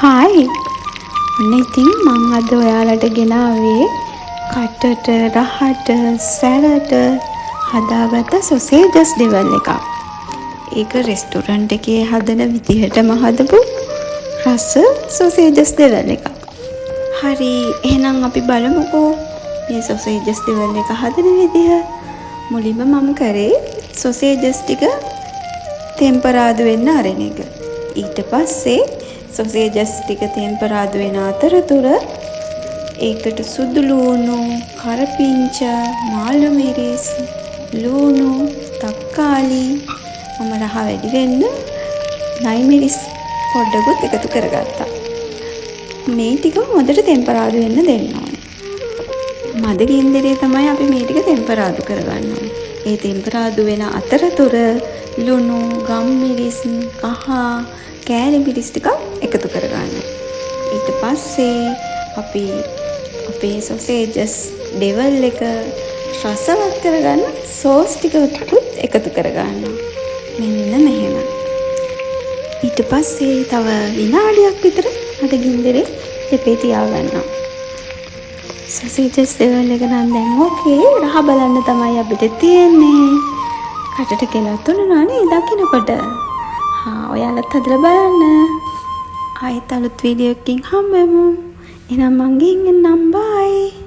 Hi. ඔන්න ඉතින් මං අද ඔයාලට ගෙනාවේ කටට රහට සැලට හදාගත්ත සොසේජස් ඩෙවල් එකක්. ඒක රෙස්ටොරන්ට් එකේ හදන විදිහටම හදපු රස සොසේජස් ඩෙවල් එකක්. හරි, එහෙනම් අපි බලමුකෝ මේ සොසේජස් ඩෙවල් එක හදන විදිහ. මුලින්ම මම කරේ සොසේජස් ටික තෙම්පරාදු වෙන්න අරින එක. ඊට පස්සේ සොසේජස් ටික තෙම්පරාදු වෙන අතරතුර ඒකට සුදු ලූණු, කරපිංච, මාළු මිරිස්, ලූණු, තක්කාලි, මම රහ වැඩි වෙන්න නයි මිරිස් පොඩ්ඩකුත් එකතු කරගත්තා. මේ ටික හොඳට තෙම්පරාදු වෙන්න දෙන්න ඕනේ. මද ගින්දරේ තමයි අපි මේ ටික තෙම්පරාදු කරගන්න ඕනේ. ඒ තෙම්පරාදු වෙන අතරතුර ලුණු, ගම්මිරිස්, කහ, කෑලි මිරිස් ටික එකතු කරගන්න. ඊට පස්සේ අපි අපේ සොසේජස් ඩෙවල් එක රසවත් කරගන්න සෝස් ටිකකුත් එකතු කරගන්නවා. මෙන්න මෙහෙම. ඊට පස්සේ තව විනාඩියක් විතර මද ගින්දරේ දෙපේ තියාගන්නවා. සොසේජස් ඩෙවල් එක නම් දැන් ඕකේ. රහ බලන්න තමයි අපිට තියෙන්නේ. කටට කෙලත් උනනවා නේ දකින්නකොට. ඔයාලත් හදලා බලන්න. ආයෙත් අලුත් වීඩියෝ එකකින් හම්බෙමු. එහෙනම් මං ගිහින් එන්නම්. බයි.